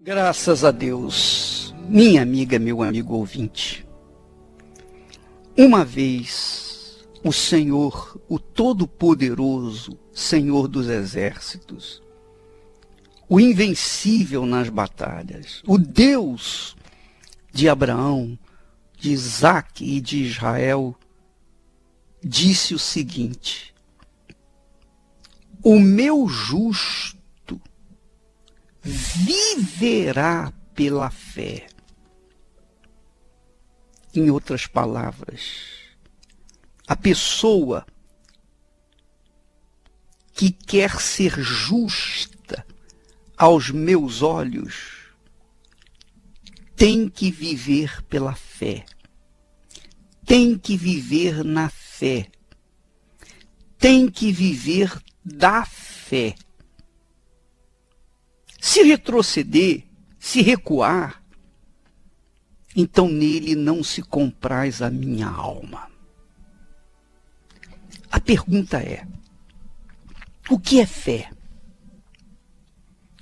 Graças a Deus, minha amiga, meu amigo ouvinte. Uma vez, o Senhor, o Todo-Poderoso, Senhor dos Exércitos, o invencível nas batalhas, o Deus de Abraão, de Isaque e de Israel, disse o seguinte: o meu justo viverá pela fé. Em outras palavras, a pessoa que quer ser justa aos meus olhos tem que viver pela fé, tem que viver na fé, tem que viver da fé. Se retroceder, se recuar, então nele não se compraz a minha alma. A pergunta é: o que é fé?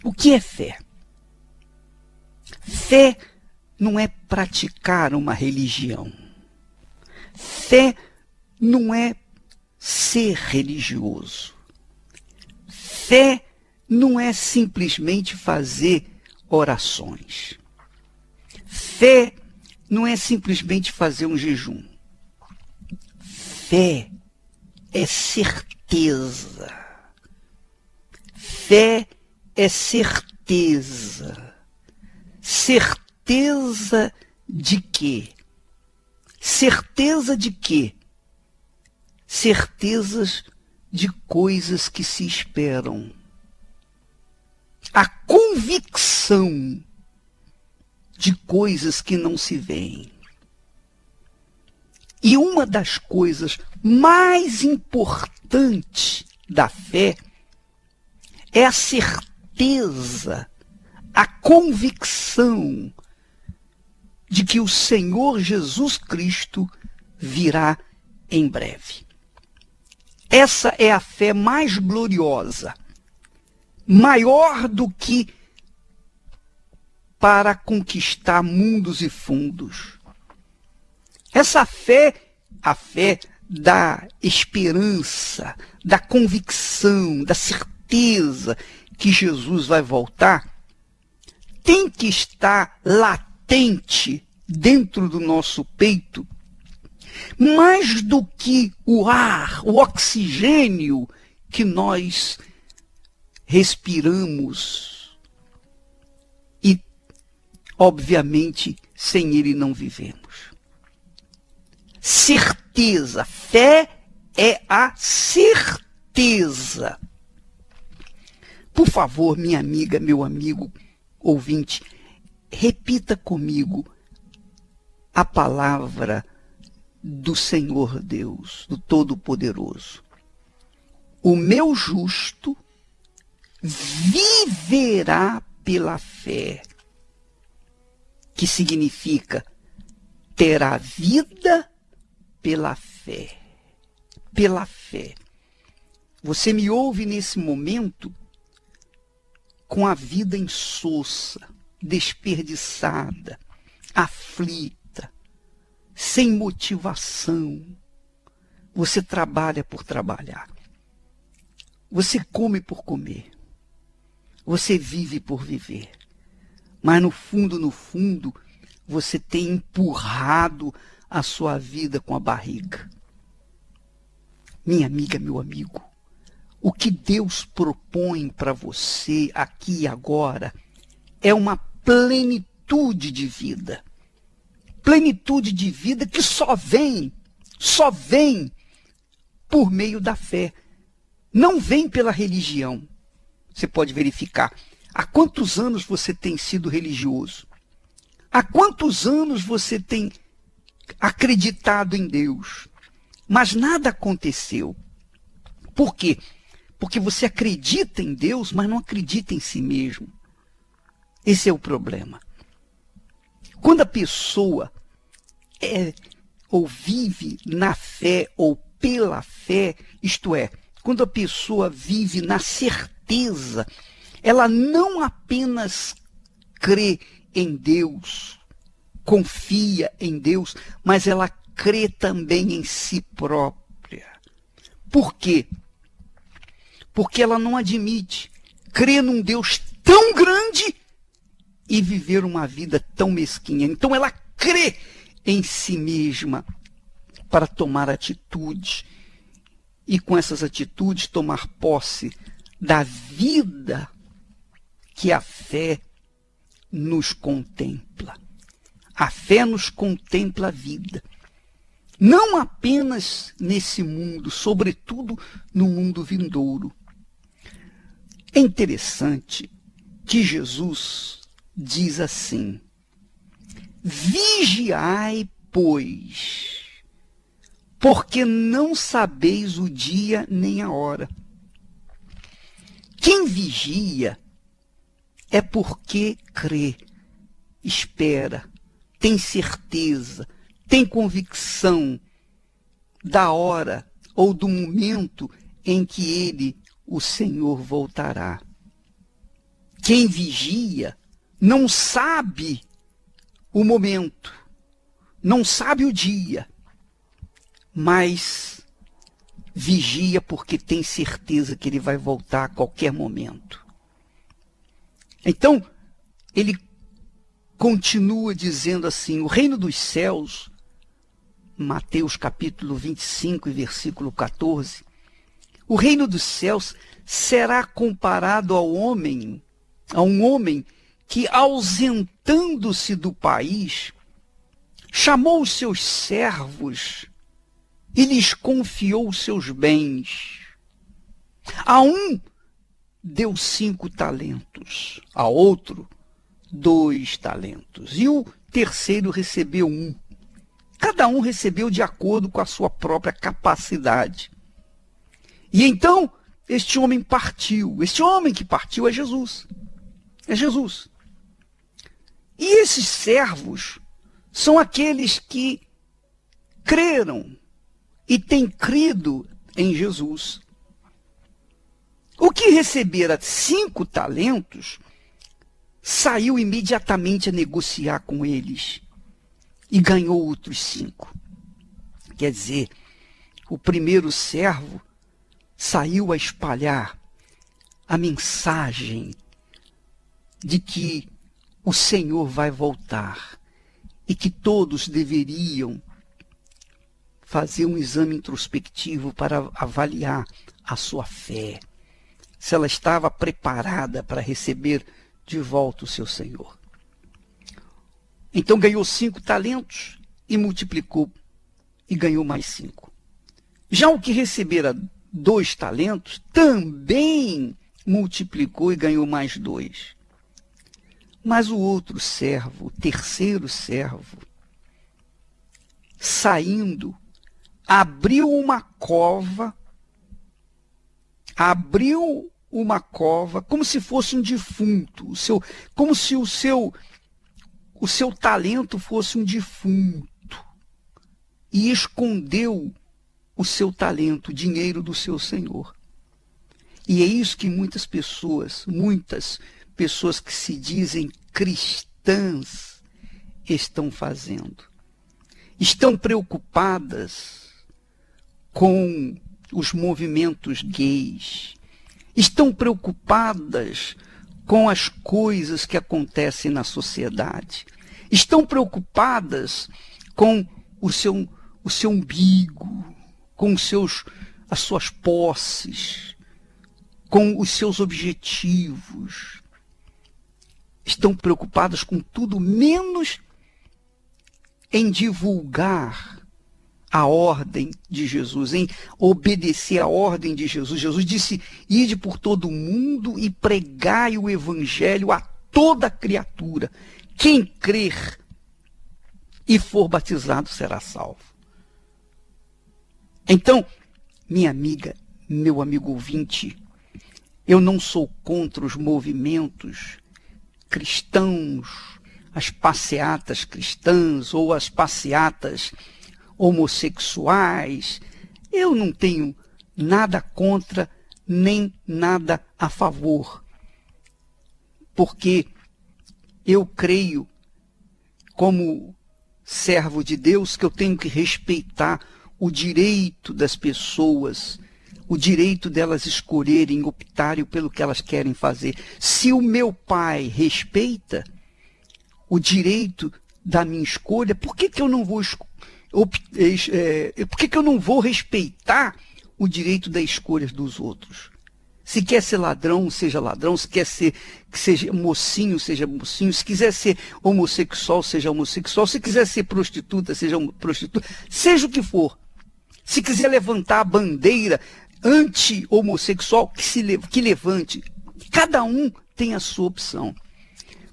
O que é fé? Fé não é praticar uma religião. Fé não é ser religioso. Fé não é simplesmente fazer orações. Fé não é simplesmente fazer um jejum. Fé é certeza. Fé é certeza. Certeza de quê? Certeza de quê? Certezas de coisas que se esperam. A convicção de coisas que não se veem. E uma das coisas mais importantes da fé é a certeza, a convicção de que o Senhor Jesus Cristo virá em breve. Essa é a fé mais gloriosa, maior do que para conquistar mundos e fundos. Essa fé, a fé da esperança, da convicção, da certeza que Jesus vai voltar, tem que estar latente dentro do nosso peito, mais do que o ar, o oxigênio que nós respiramos e, obviamente, sem ele não vivemos. Certeza. Fé é a certeza. Por favor, minha amiga, meu amigo ouvinte, repita comigo a palavra do Senhor Deus, do Todo-Poderoso. O meu justo viverá pela fé, que significa terá vida pela fé. Pela fé. Você me ouve nesse momento com a vida insossa, desperdiçada, aflita, sem motivação. Você trabalha por trabalhar. Você come por comer. Você vive por viver. Mas no fundo, você tem empurrado a sua vida com a barriga. Minha amiga, meu amigo, o que Deus propõe para você aqui e agora é uma plenitude de vida. Plenitude de vida que só vem por meio da fé. Não vem pela religião. Você pode verificar. Há quantos anos você tem sido religioso? Há quantos anos você tem acreditado em Deus? Mas nada aconteceu. Por quê? Porque você acredita em Deus, mas não acredita em si mesmo. Esse é o problema. Quando a pessoa ou vive na fé ou pela fé, isto é, quando a pessoa vive na certeza, ela não apenas crê em Deus, confia em Deus, mas ela crê também em si própria. Por quê? Porque ela não admite crer num Deus tão grande e viver uma vida tão mesquinha. Então ela crê em si mesma para tomar atitudes e com essas atitudes tomar posse da vida que a fé nos contempla. A fé nos contempla a vida. Não apenas nesse mundo, sobretudo no mundo vindouro. É interessante que Jesus diz assim: vigiai, pois, porque não sabeis o dia nem a hora. Quem vigia é porque crê, espera, tem certeza, tem convicção da hora ou do momento em que ele, o Senhor, voltará. Quem vigia não sabe o momento, não sabe o dia, mas vigia porque tem certeza que ele vai voltar a qualquer momento. Então, ele continua dizendo assim: o reino dos céus, Mateus capítulo 25 e versículo 14, o reino dos céus será comparado a um homem que, ausentando-se do país, chamou os seus servos e lhes confiou os seus bens. A um deu 5 talentos, a outro 2 talentos, e o terceiro recebeu 1. Cada um recebeu de acordo com a sua própria capacidade. E então este homem partiu. Este homem que partiu é Jesus. É Jesus. E esses servos são aqueles que creram e têm crido em Jesus. O que recebera 5 talentos saiu imediatamente a negociar com eles e ganhou outros 5. Quer dizer, o primeiro servo saiu a espalhar a mensagem de que o Senhor vai voltar e que todos deveriam fazer um exame introspectivo para avaliar a sua fé, se ela estava preparada para receber de volta o seu Senhor. Então ganhou 5 talentos e multiplicou e ganhou mais 5. Já o que recebera 2 talentos também multiplicou e ganhou mais 2. Mas o outro servo, o terceiro servo, saindo, abriu uma cova como se fosse um defunto, como se o seu talento fosse um defunto, e escondeu o seu talento, o dinheiro do seu senhor. E é isso que muitas pessoas que se dizem cristãs estão fazendo. Estão preocupadas com os movimentos gays, estão preocupadas com as coisas que acontecem na sociedade, estão preocupadas com o seu umbigo, com as suas posses, com os seus objetivos. Estão preocupadas com tudo menos em divulgar a ordem de Jesus, em obedecer a ordem de Jesus. Jesus disse: ide por todo o mundo e pregai o evangelho a toda criatura. Quem crer e for batizado será salvo. Então, minha amiga, meu amigo ouvinte, eu não sou contra os movimentos cristãos, as passeatas cristãs ou as passeatas homossexuais. Eu não tenho nada contra nem nada a favor, porque eu creio, como servo de Deus, que eu tenho que respeitar o direito das pessoas, o direito delas escolherem, optarem pelo que elas querem fazer. Se o meu pai respeita o direito da minha escolha, por que eu não vou por que eu não vou respeitar o direito das escolhas dos outros? Se quer ser ladrão, seja ladrão. Se quer ser que seja mocinho, seja mocinho. Se quiser ser homossexual, seja homossexual. Se quiser ser prostituta, seja prostituta. Seja o que for. Se quiser levantar a bandeira anti-homossexual, que levante. Cada um tem a sua opção.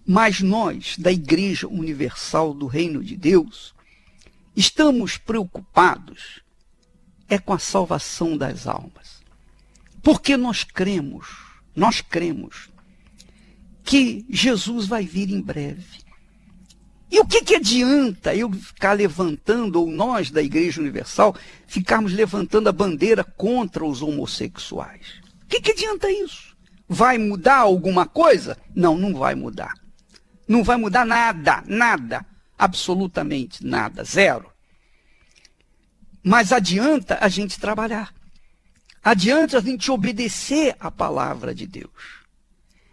Mas nós, da Igreja Universal do Reino de Deus, estamos preocupados com a salvação das almas. Porque nós cremos que Jesus vai vir em breve. E o que adianta eu ficar levantando, ou nós da Igreja Universal, ficarmos levantando a bandeira contra os homossexuais? O que adianta isso? Vai mudar alguma coisa? Não, não vai mudar. Não vai mudar nada, absolutamente nada, zero. Mas adianta a gente trabalhar. Adianta a gente obedecer à palavra de Deus.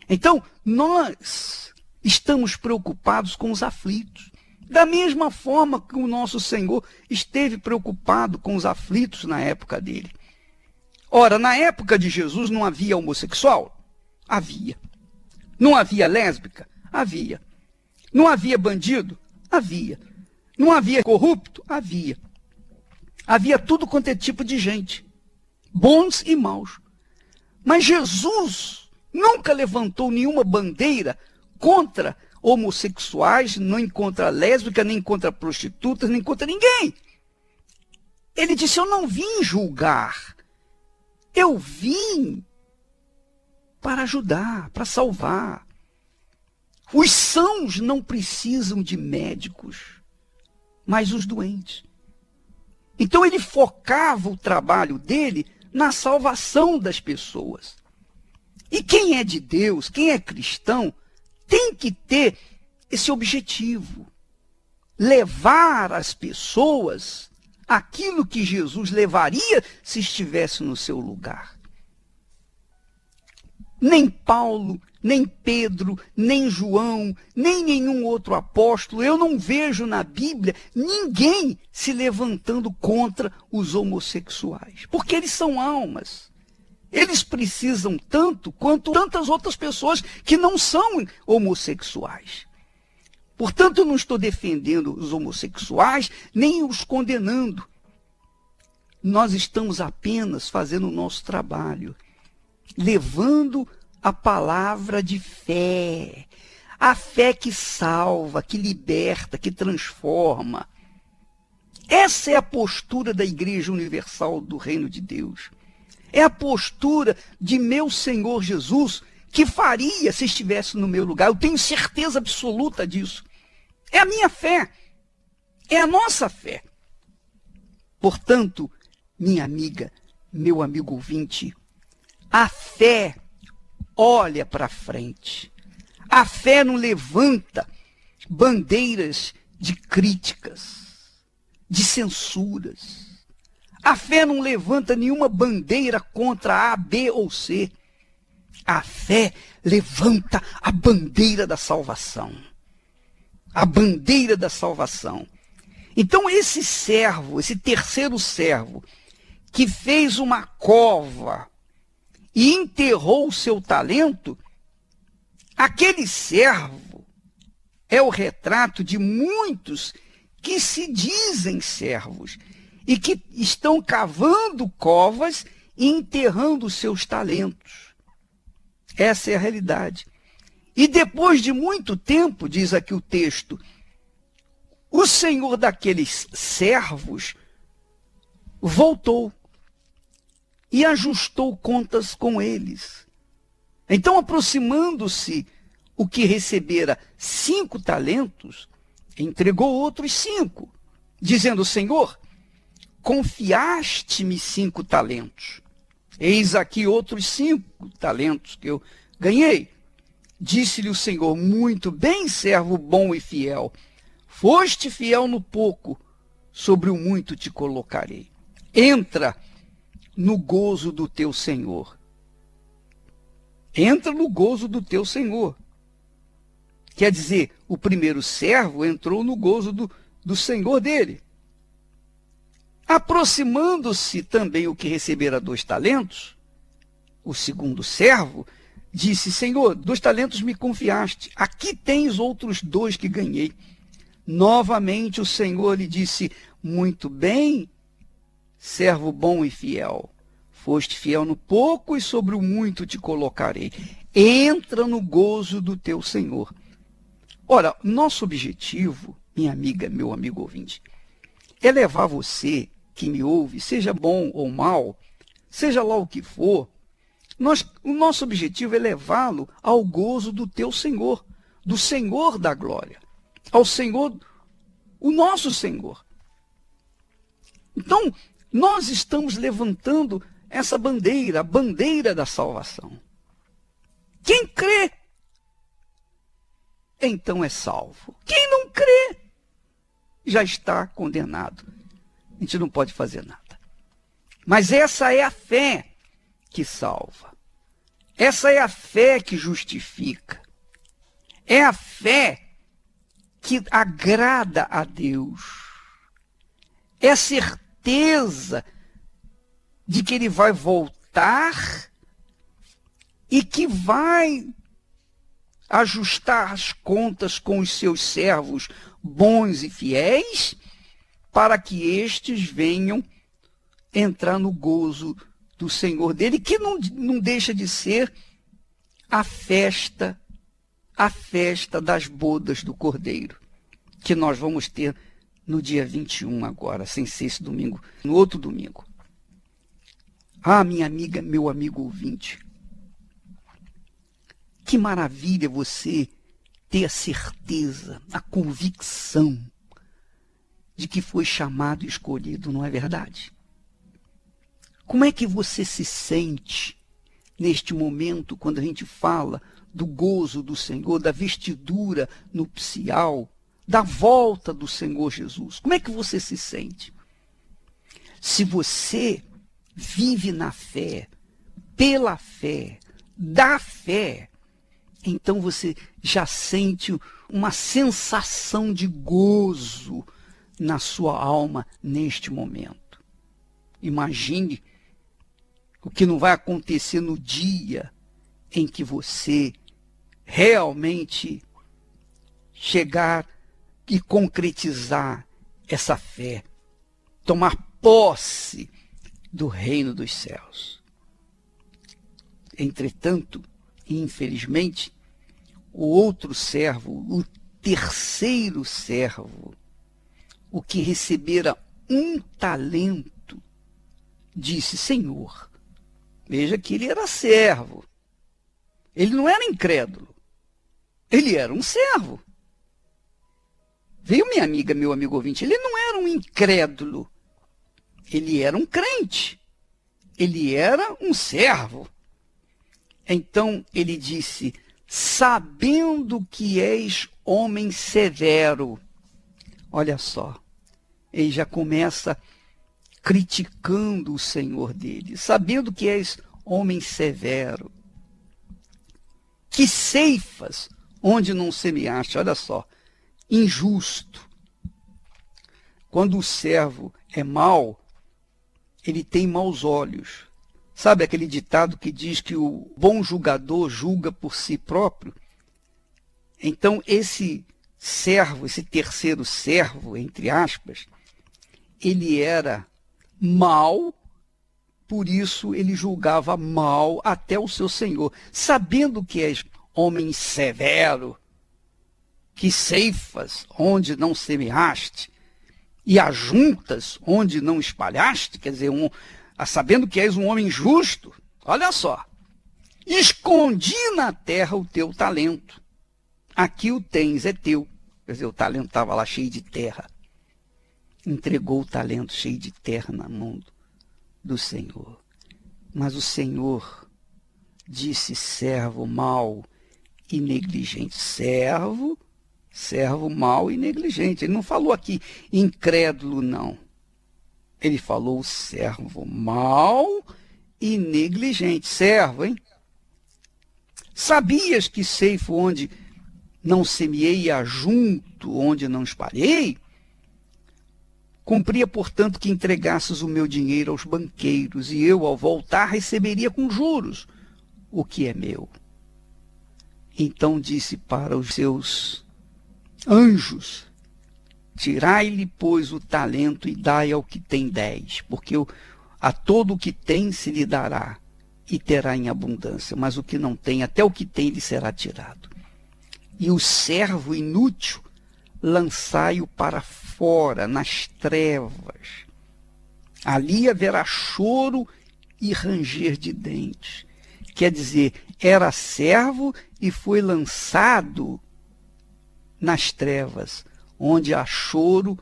Então, nós estamos preocupados com os aflitos. Da mesma forma que o nosso Senhor esteve preocupado com os aflitos na época dele. Ora, na época de Jesus não havia homossexual? Havia. Não havia lésbica? Havia. Não havia bandido? Havia. Não havia corrupto? Havia. Havia tudo quanto é tipo de gente. Bons e maus. Mas Jesus nunca levantou nenhuma bandeira contra homossexuais, nem contra lésbicas, nem contra prostitutas, nem contra ninguém. Ele disse, eu não vim julgar. Eu vim para ajudar, para salvar. Os sãos não precisam de médicos, mas os doentes. Então ele focava o trabalho dele na salvação das pessoas. E quem é de Deus, quem é cristão, tem que ter esse objetivo. Levar as pessoas aquilo que Jesus levaria se estivesse no seu lugar. Nem Paulo, nem Pedro, nem João, nem nenhum outro apóstolo, eu não vejo na Bíblia ninguém se levantando contra os homossexuais. Porque eles são almas. Eles precisam tanto quanto tantas outras pessoas que não são homossexuais. Portanto, eu não estou defendendo os homossexuais, nem os condenando. Nós estamos apenas fazendo o nosso trabalho, levando a palavra de fé, a fé que salva, que liberta, que transforma. Essa é a postura da Igreja Universal do Reino de Deus. É a postura de meu Senhor Jesus, que faria se estivesse no meu lugar. Eu tenho certeza absoluta disso. É a minha fé. É a nossa fé. Portanto, minha amiga, meu amigo ouvinte, a fé olha para frente. A fé não levanta bandeiras de críticas, de censuras. A fé não levanta nenhuma bandeira contra A, B ou C. A fé levanta a bandeira da salvação. A bandeira da salvação. Então esse servo, esse terceiro servo, que fez uma cova e enterrou o seu talento, aquele servo é o retrato de muitos que se dizem servos e que estão cavando covas e enterrando os seus talentos. Essa é a realidade. E depois de muito tempo, diz aqui o texto, o senhor daqueles servos voltou e ajustou contas com eles. Então, aproximando-se o que recebera 5 talentos, entregou outros 5, dizendo, Senhor, confiaste-me 5 talentos. Eis aqui outros 5 talentos que eu ganhei. Disse-lhe o Senhor: muito bem, servo bom e fiel. Foste fiel no pouco, sobre o muito te colocarei. Entra no gozo do teu Senhor. Entra no gozo do teu Senhor. Quer dizer, o primeiro servo entrou no gozo do Senhor dele. Aproximando-se também o que recebera 2 talentos, o segundo servo disse: Senhor, 2 talentos me confiaste, aqui tens outros 2 que ganhei. Novamente o Senhor lhe disse: muito bem, servo bom e fiel. Foste fiel no pouco e sobre o muito te colocarei. Entra no gozo do teu Senhor. Ora, nosso objetivo, minha amiga, meu amigo ouvinte, é levar você que me ouve, seja bom ou mal, seja lá o que for, o nosso objetivo é levá-lo ao gozo do teu Senhor, do Senhor da glória, ao Senhor, o nosso Senhor. Então, nós estamos levantando essa bandeira, a bandeira da salvação. Quem crê, então é salvo. Quem não crê, já está condenado. A gente não pode fazer nada. Mas essa é a fé que salva. Essa é a fé que justifica. É a fé que agrada a Deus. É a certeza de que Ele vai voltar e que vai ajustar as contas com os seus servos bons e fiéis, para que estes venham entrar no gozo do Senhor dele, que não deixa de ser a festa das bodas do Cordeiro, que nós vamos ter no dia 21 agora, sem ser esse domingo, no outro domingo. Ah, minha amiga, meu amigo ouvinte, que maravilha você ter a certeza, a convicção de que foi chamado e escolhido, não é verdade? Como é que você se sente neste momento, quando a gente fala do gozo do Senhor, da vestidura nupcial, da volta do Senhor Jesus? Como é que você se sente? Se você vive na fé, pela fé, da fé, então você já sente uma sensação de gozo na sua alma neste momento. Imagine o que não vai acontecer no dia em que você realmente chegar e concretizar essa fé, tomar posse do reino dos céus. Entretanto, infelizmente, o outro servo, o terceiro servo, o que recebera 1 talento, disse: Senhor, veja que ele era servo. Ele não era incrédulo. Ele era um servo. Veio minha amiga, meu amigo ouvinte, ele não era um incrédulo. Ele era um crente. Ele era um servo. Então ele disse: sabendo que és homem severo. Olha só, ele já começa criticando o Senhor dele. Sabendo que és homem severo, que ceifas onde não semeaste. Olha só, injusto. Quando o servo é mau, ele tem maus olhos. Sabe aquele ditado que diz que o bom julgador julga por si próprio? Então, esse servo, esse terceiro servo, entre aspas, ele era mau, por isso ele julgava mal até o seu senhor. Sabendo que és homem severo, que ceifas onde não semeaste, e ajuntas onde não espalhaste, quer dizer, sabendo que és um homem justo, olha só, escondi na terra o teu talento. Aqui o tens, é teu. Quer dizer, o talento estava lá cheio de terra. Entregou o talento cheio de terra na mão do Senhor. Mas o Senhor disse: servo mau e negligente. Servo mau e negligente. Ele não falou aqui incrédulo, não. Ele falou servo mau e negligente. Servo, hein? Sabias que ceifo onde não semeei e ajunto onde não espalhei? Cumpria, portanto, que entregasses o meu dinheiro aos banqueiros, e eu, ao voltar, receberia com juros o que é meu. Então disse para os seus anjos: tirai-lhe, pois, o talento e dai ao que tem 10, porque a todo o que tem se lhe dará, e terá em abundância, mas o que não tem, até o que tem lhe será tirado. E o servo inútil, lançai-o para fora, nas trevas. Ali haverá choro e ranger de dentes. Quer dizer, era servo e foi lançado nas trevas, onde há choro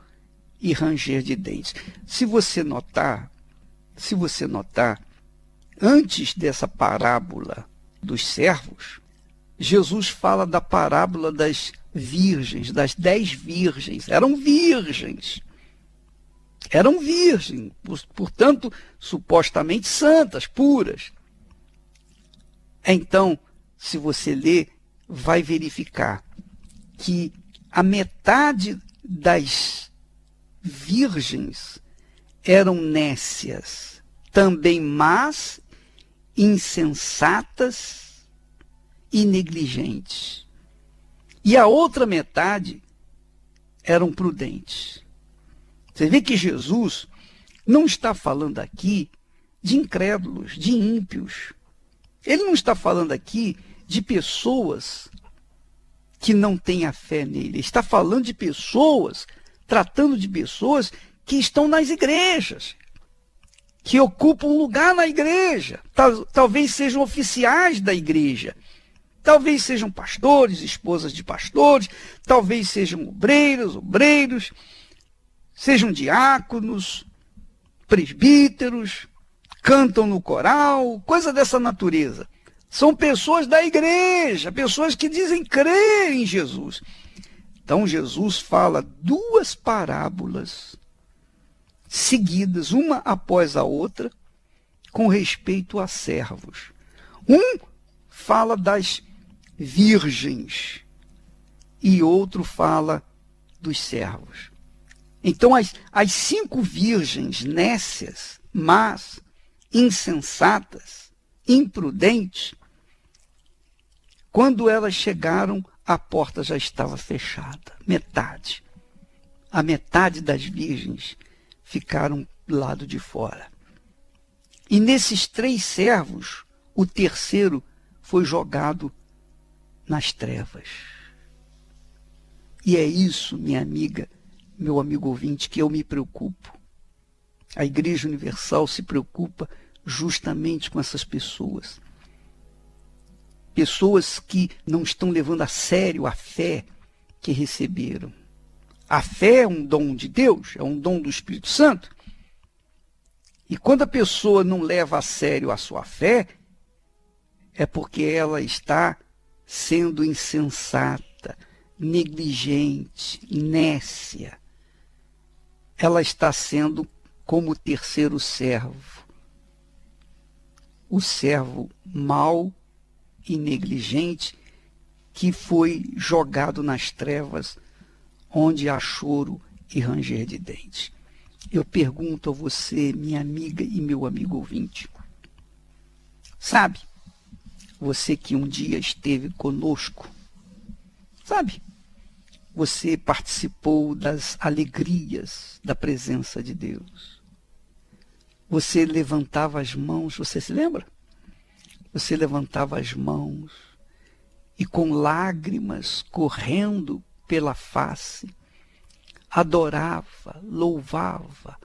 e ranger de dentes. Se você notar, antes dessa parábola dos servos, Jesus fala da parábola das virgens, das 10 virgens. Eram virgens, portanto, supostamente santas, puras. Então, se você ler, vai verificar que a metade das virgens eram nécias, também más, insensatas e negligentes. E a outra metade eram prudentes. Você vê que Jesus não está falando aqui de incrédulos, de ímpios. Ele não está falando aqui de pessoas que não têm a fé nele. Ele está falando de pessoas, tratando de pessoas que estão nas igrejas, que ocupam um lugar na igreja, talvez sejam oficiais da igreja, talvez sejam pastores, esposas de pastores, talvez sejam obreiros, sejam diáconos, presbíteros, cantam no coral, coisa dessa natureza. São pessoas da igreja, pessoas que dizem crer em Jesus. Então Jesus fala 2 parábolas seguidas, uma após a outra, com respeito a servos. Um fala das virgens e outro fala dos servos. Então as 5 virgens nécias, más, insensatas, imprudentes, quando elas chegaram, a porta já estava fechada. A metade das virgens ficaram do lado de fora. E nesses 3 servos, o terceiro foi jogado nas trevas. E é isso, minha amiga, meu amigo ouvinte, que eu me preocupo. A Igreja Universal se preocupa justamente com essas pessoas. Pessoas que não estão levando a sério a fé que receberam. A fé é um dom de Deus, é um dom do Espírito Santo. E quando a pessoa não leva a sério a sua fé, é porque ela está sendo insensata, negligente, nécia. Ela está sendo como o terceiro servo. O servo mau e negligente que foi jogado nas trevas, onde há choro e ranger de dentes. Eu pergunto a você, minha amiga e meu amigo ouvinte, sabe, você que um dia esteve conosco, sabe, você participou das alegrias da presença de Deus. Você levantava as mãos, você se lembra? Você levantava as mãos e com lágrimas correndo pela face, adorava, louvava,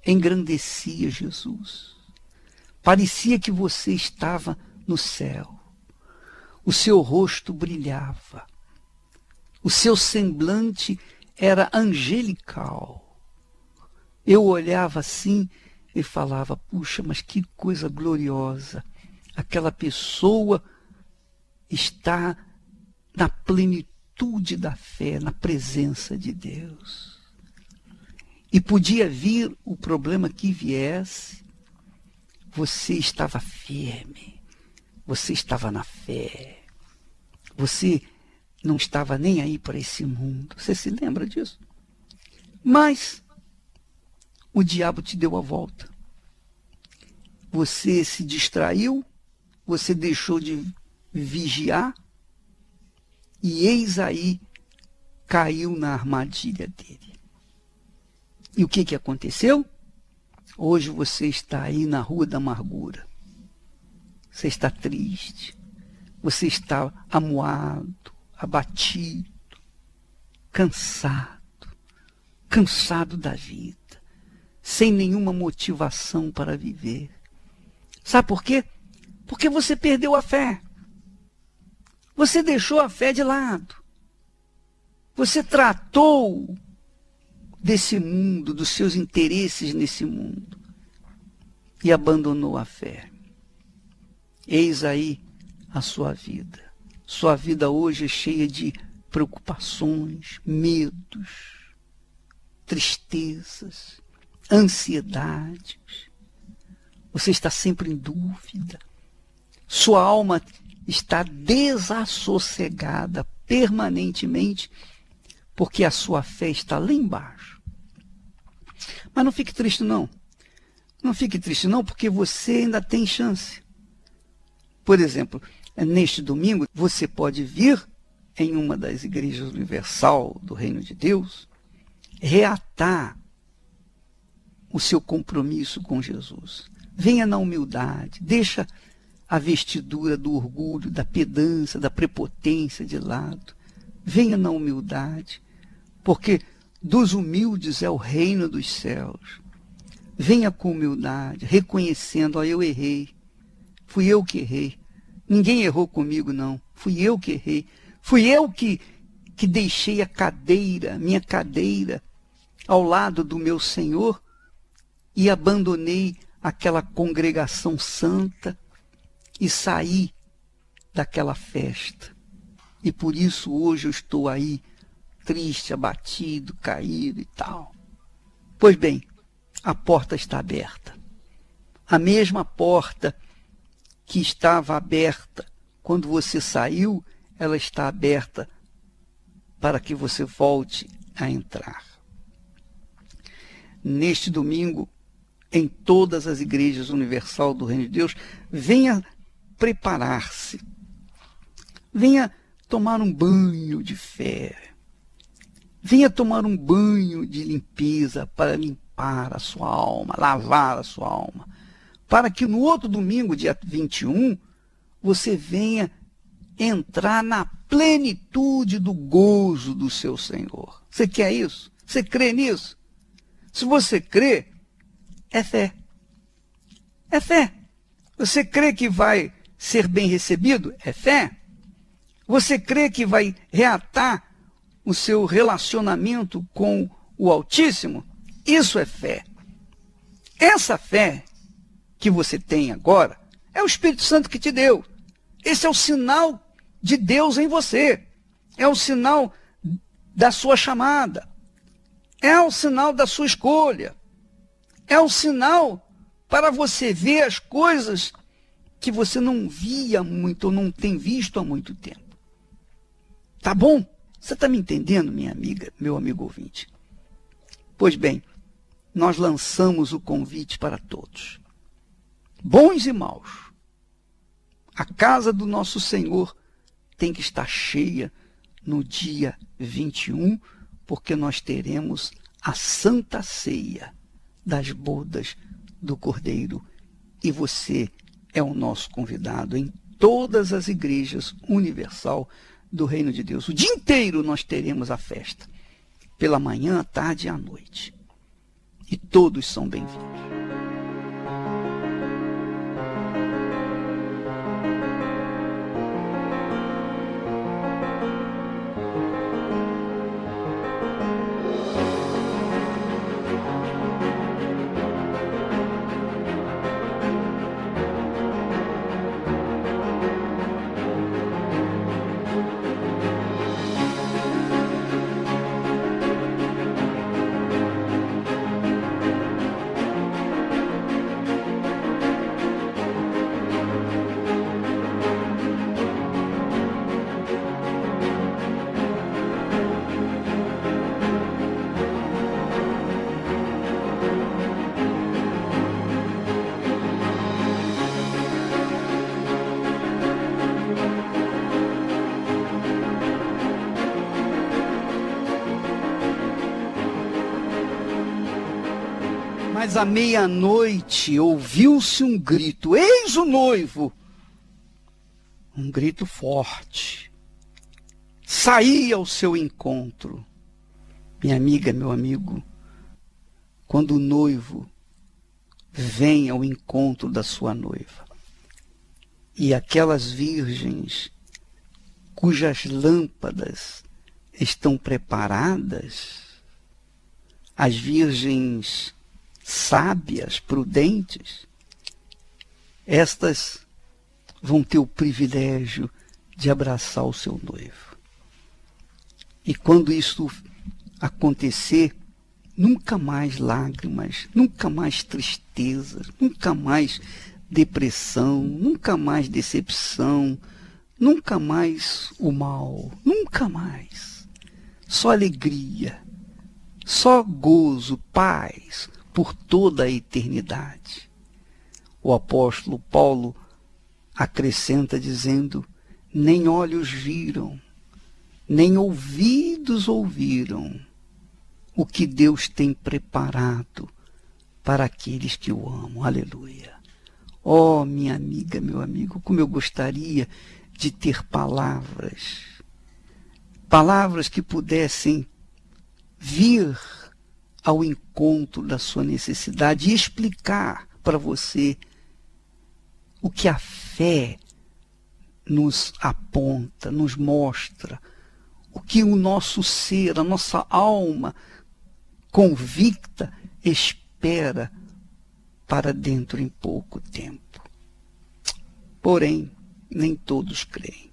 engrandecia Jesus. Parecia que você estava no céu. O seu rosto brilhava. O seu semblante era angelical. Eu olhava assim e falava, puxa, mas que coisa gloriosa. Aquela pessoa está na plenitude da fé, na presença de Deus. E podia vir o problema que viesse, você estava firme, você estava na fé, você não estava nem aí para esse mundo. Você se lembra disso? Mas o diabo te deu a volta. Você se distraiu, você deixou de vigiar, e eis aí, caiu na armadilha dele. E o que aconteceu? Hoje você está aí na rua da amargura. Você está triste. Você está amuado, abatido, cansado da vida, sem nenhuma motivação para viver. Sabe por quê? Porque você perdeu a fé. Você deixou a fé de lado. Você tratou desse mundo, dos seus interesses nesse mundo, e abandonou a fé. Eis aí a sua vida. Sua vida hoje é cheia de preocupações, medos, tristezas, ansiedades. Você está sempre em dúvida. Sua alma está desassossegada permanentemente, porque a sua fé está lá embaixo. Mas não fique triste, não. Não fique triste, não, porque você ainda tem chance. Por exemplo, neste domingo, você pode vir em uma das igrejas universal do Reino de Deus, reatar o seu compromisso com Jesus. Venha na humildade, deixa a vestidura do orgulho, da pedância, da prepotência de lado. Venha na humildade, porque dos humildes é o reino dos céus. Venha com humildade, reconhecendo, eu errei. Fui eu que errei. Ninguém errou comigo, não. Fui eu que errei. Fui eu que deixei a cadeira, minha cadeira, ao lado do meu Senhor e abandonei aquela congregação santa e saí daquela festa. E por isso hoje eu estou aí, triste, abatido, caído e tal. Pois bem, a porta está aberta. A mesma porta que estava aberta quando você saiu, ela está aberta para que você volte a entrar. Neste domingo, em todas as igrejas universal do Reino de Deus, venha preparar-se. Venha tomar um banho de fé. Venha tomar um banho de limpeza para limpar a sua alma, lavar a sua alma. Para que no outro domingo, dia 21, você venha entrar na plenitude do gozo do seu Senhor. Você quer isso? Você crê nisso? Se você crê, é fé. É fé. Você crê que vai ser bem recebido? É fé. Você crê que vai reatar o seu relacionamento com o Altíssimo? Isso é fé. Essa fé que você tem agora é o Espírito Santo que te deu. Esse é o sinal de Deus em você. É o sinal da sua chamada. É o sinal da sua escolha. É o sinal para você ver as coisas que você não via muito ou não tem visto há muito tempo. Tá bom? Você está me entendendo, minha amiga, meu amigo ouvinte? Pois bem, nós lançamos o convite para todos, bons e maus. A casa do nosso Senhor tem que estar cheia no dia 21, porque nós teremos a Santa Ceia das bodas do Cordeiro. E você é o nosso convidado em todas as igrejas universal do Reino de Deus. O dia inteiro nós teremos a festa, pela manhã, à tarde e à noite. E todos são bem-vindos. Mas à meia-noite ouviu-se um grito: eis o noivo! Um grito forte. Saía ao seu encontro. Minha amiga, meu amigo, quando o noivo vem ao encontro da sua noiva, e aquelas virgens cujas lâmpadas estão preparadas, as virgens sábias, prudentes, estas vão ter o privilégio de abraçar o seu noivo. E quando isso acontecer, nunca mais lágrimas, nunca mais tristezas, nunca mais depressão, nunca mais decepção, nunca mais o mal, nunca mais. Só alegria, só gozo, paz por toda a eternidade. O apóstolo Paulo acrescenta dizendo: nem olhos viram, nem ouvidos ouviram o que Deus tem preparado para aqueles que o amam. Aleluia. Oh, minha amiga, meu amigo, como eu gostaria de ter palavras que pudessem vir ao encontro da sua necessidade e explicar para você o que a fé nos aponta, nos mostra, o que o nosso ser, a nossa alma convicta espera para dentro em pouco tempo. Porém, nem todos creem,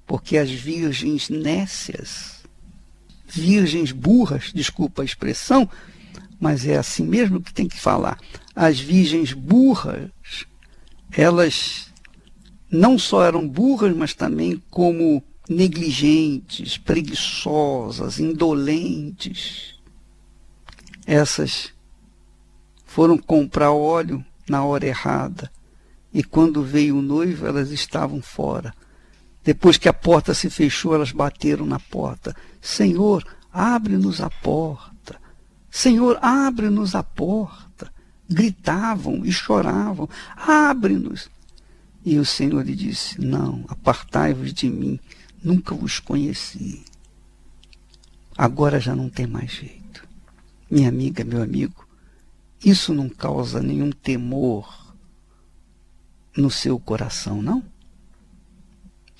porque as virgens nécias, virgens burras, desculpa a expressão, mas é assim mesmo que tem que falar, as virgens burras, elas não só eram burras, mas também como negligentes, preguiçosas, indolentes. Essas foram comprar óleo na hora errada, e quando veio o noivo, elas estavam fora. Depois que a porta se fechou, elas bateram na porta. Senhor, abre-nos a porta. Senhor, abre-nos a porta. Gritavam e choravam. Abre-nos. E o Senhor lhe disse: não, apartai-vos de mim, nunca vos conheci. Agora já não tem mais jeito. Minha amiga, meu amigo, isso não causa nenhum temor no seu coração, não?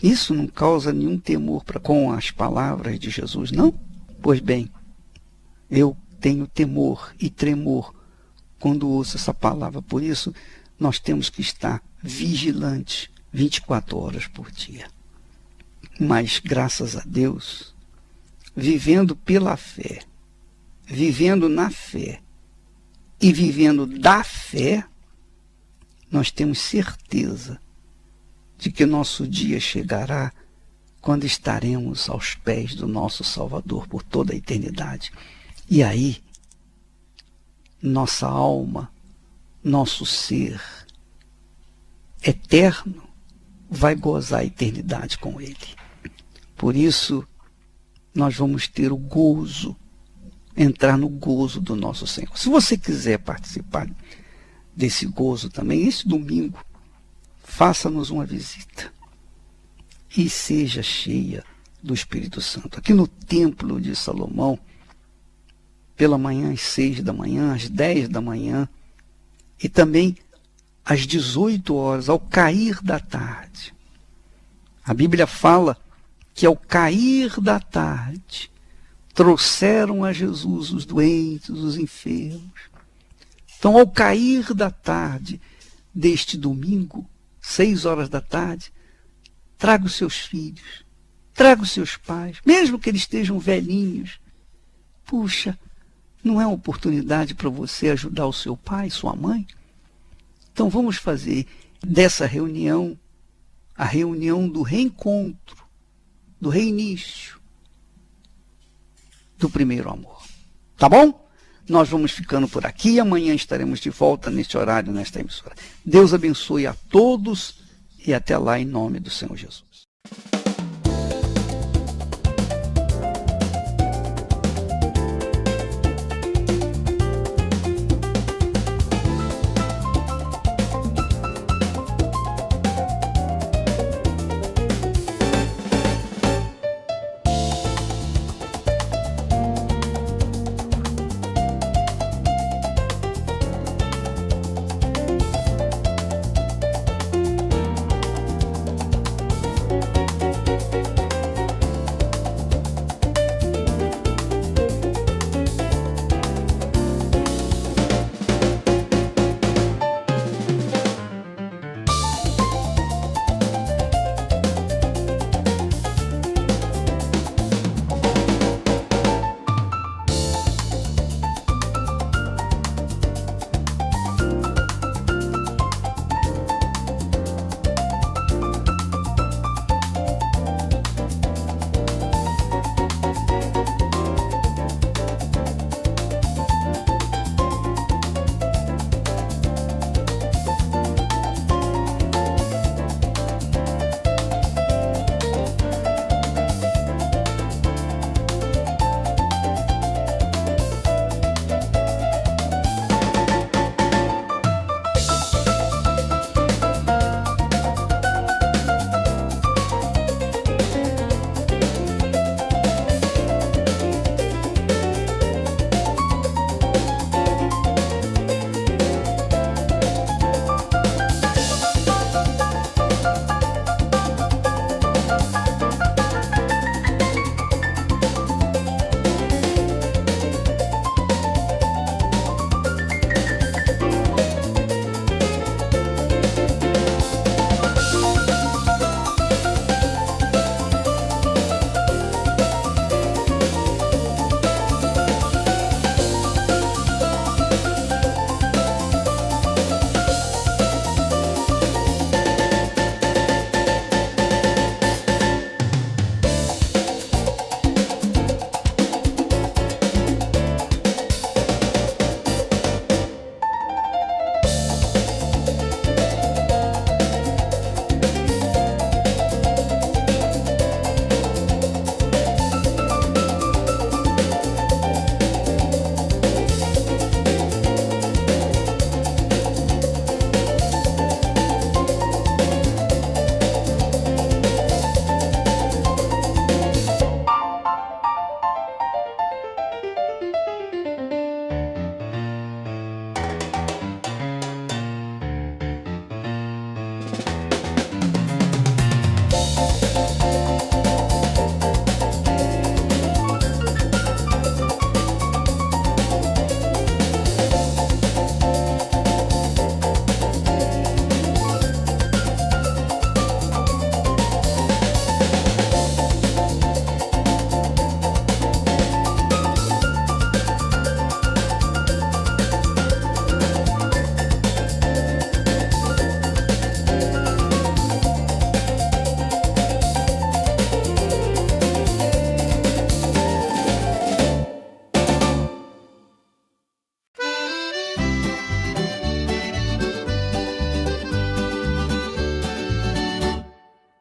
Isso não causa nenhum temor com as palavras de Jesus, não? Pois bem, eu tenho temor e tremor quando ouço essa palavra. Por isso, nós temos que estar vigilantes 24 horas por dia. Mas, graças a Deus, vivendo pela fé, vivendo na fé e vivendo da fé, nós temos certeza de que nosso dia chegará quando estaremos aos pés do nosso Salvador por toda a eternidade. E aí, nossa alma, nosso ser eterno vai gozar a eternidade com Ele. Por isso, nós vamos ter o gozo, entrar no gozo do nosso Senhor. Se você quiser participar desse gozo também, esse domingo, faça-nos uma visita e seja cheia do Espírito Santo. Aqui no Templo de Salomão, pela manhã às 6 da manhã, às 10 da manhã, e também às 18 horas, ao cair da tarde. A Bíblia fala que ao cair da tarde, trouxeram a Jesus os doentes, os enfermos. Então, ao cair da tarde deste domingo, 6 horas da tarde, traga os seus filhos, traga os seus pais, mesmo que eles estejam velhinhos. Puxa, não é uma oportunidade para você ajudar o seu pai, sua mãe? Então vamos fazer dessa reunião a reunião do reencontro, do reinício, do primeiro amor. Tá bom? Nós vamos ficando por aqui. Amanhã estaremos de volta neste horário, nesta emissora. Deus abençoe a todos e até lá, em nome do Senhor Jesus.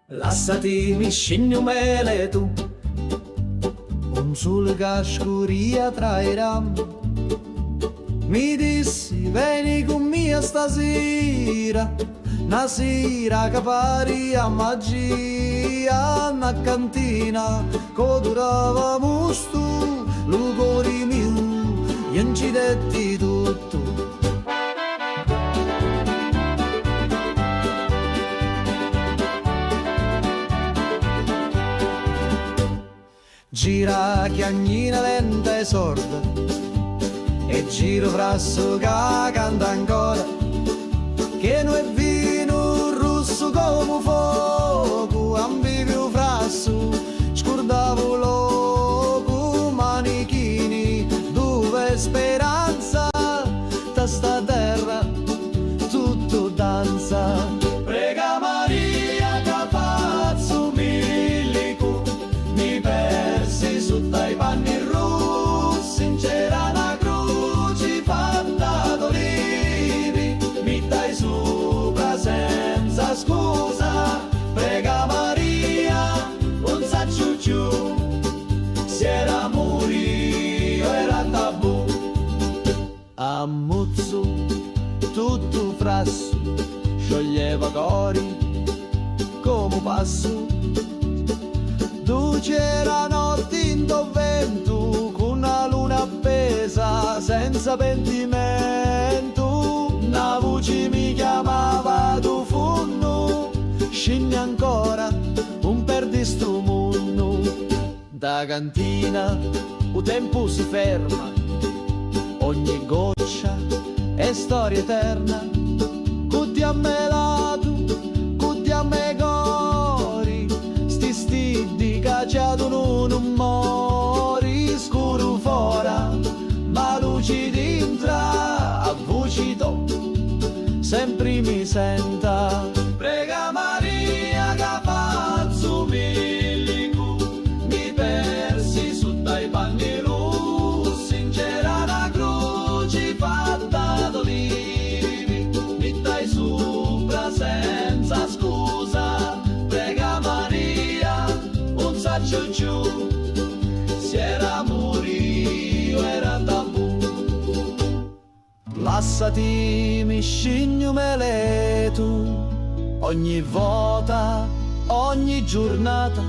Lasciati mi scegli mele tu, un sole che scuria trairà. Mi dissi vieni con me stasera, una sera che pari a magia, una cantina che durava musto, lo cuore mio, gli incidetti tutto. Gira chiagnina lenta e sorda, e giro frasso che canta ancora, che non è vino rosso come fuoco, ambivio frasso, scordavo loco, manichini, dove speranza, da sta terra tutto danza. Prega Maria che faccio milico, mi persi sotto i panni rossi, c'era una croce fatta d'olivi, mi dai sopra senza scusa. Prega Maria, non sa ciucciù, se era morio era tabù. Ammuzzo tutto frasso, scioglieva cori come passo. Tu c'era notte in vento, con una luna appesa senza pentimento. Una voce mi chiamava tu funno, scendi ancora un perdi sto mondo. Da cantina il tempo si ferma, ogni goccia è storia eterna. Cutti a me lato, cutti a me cori, sti stidi cacciato non mori. Scuro fora, ma luci dentro, a voci do, sempre mi senta. Prega Maria che faccio milico, mi persi sotto i panni rossi, c'era una croce fatta d'olivi, mi dai sopra senza scusa. Prega Maria, non sa ciucciù, se era morio era tabù. Lasciati mi scegli mele tu, ogni volta, ogni giornata,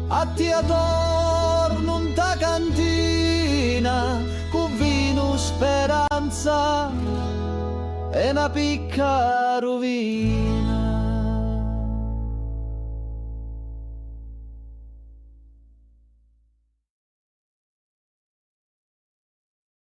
a ti adorno in ta cantina, con vino speranza e una picca rovina.